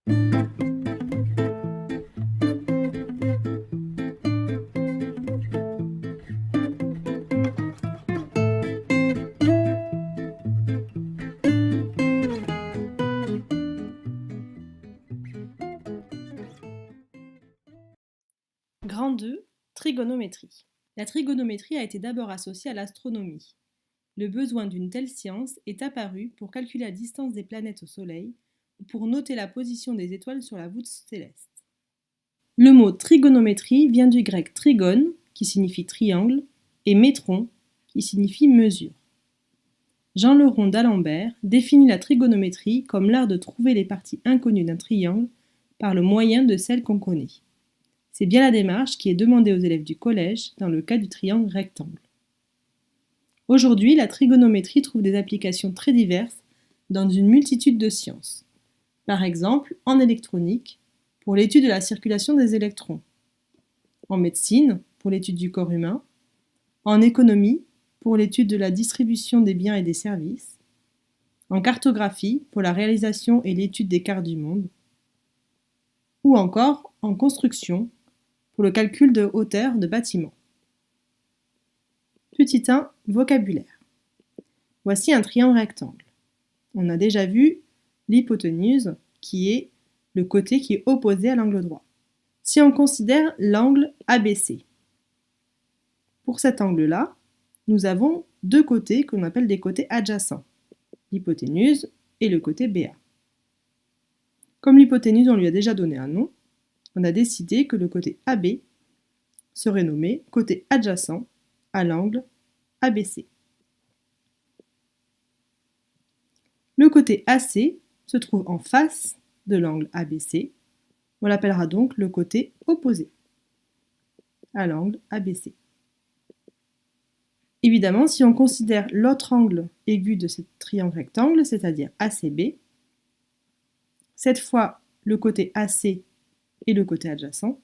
Grand 2, trigonométrie. La trigonométrie a été d'abord associée à l'astronomie. Le besoin d'une telle science est apparu pour calculer la distance des planètes au Soleil ou pour noter la position des étoiles sur la voûte céleste. Le mot trigonométrie vient du grec trigone, qui signifie triangle, et métron, qui signifie mesure. Jean-Leron d'Alembert définit la trigonométrie comme l'art de trouver les parties inconnues d'un triangle par le moyen de celles qu'on connaît. C'est bien la démarche qui est demandée aux élèves du collège dans le cas du triangle rectangle. Aujourd'hui, la trigonométrie trouve des applications très diverses dans une multitude de sciences. Par exemple, en électronique, pour l'étude de la circulation des électrons, en médecine, pour l'étude du corps humain, en économie, pour l'étude de la distribution des biens et des services, en cartographie, pour la réalisation et l'étude des cartes du monde, ou encore en construction, pour le calcul de hauteur de bâtiments. Petit 1, vocabulaire. Voici un triangle rectangle. On a déjà vu l'hypoténuse, qui est le côté qui est opposé à l'angle droit. Si on considère l'angle ABC, pour cet angle-là, nous avons deux côtés qu'on appelle des côtés adjacents, l'hypoténuse et le côté BA. Comme l'hypoténuse, on lui a déjà donné un nom, on a décidé que le côté AB serait nommé côté adjacent à l'angle ABC. Le côté AC se trouve en face de l'angle ABC. On l'appellera donc le côté opposé à l'angle ABC. Évidemment, si on considère l'autre angle aigu de ce triangle rectangle, c'est-à-dire ACB, cette fois le côté AC est le côté adjacent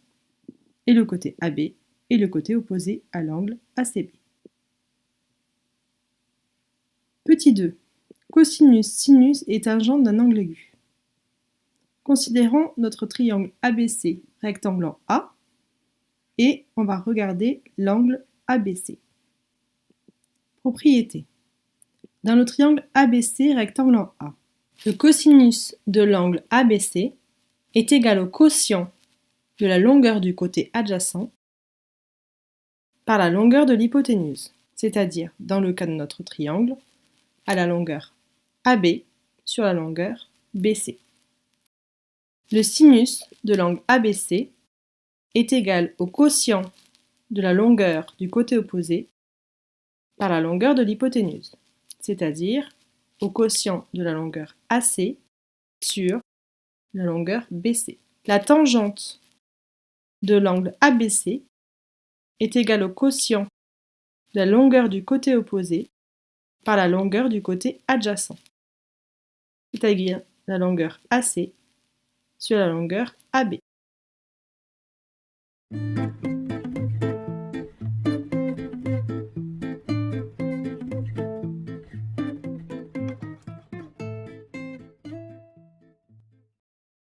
et le côté AB est le côté opposé à l'angle ACB. Petit 2. Cosinus, sinus et tangente d'un angle aigu. Considérons notre triangle ABC rectangle en A et on va regarder l'angle ABC. Propriété. Dans le triangle ABC rectangle en A, le cosinus de l'angle ABC est égal au quotient de la longueur du côté adjacent par la longueur de l'hypoténuse, c'est-à-dire, dans le cas de notre triangle, à la longueur AB sur la longueur BC. Le sinus de l'angle ABC est égal au quotient de la longueur du côté opposé par la longueur de l'hypoténuse, c'est-à-dire au quotient de la longueur AC sur la longueur BC. La tangente de l'angle ABC est égale au quotient de la longueur du côté opposé par la longueur du côté adjacent, c'est-à-dire la longueur AC sur la longueur AB.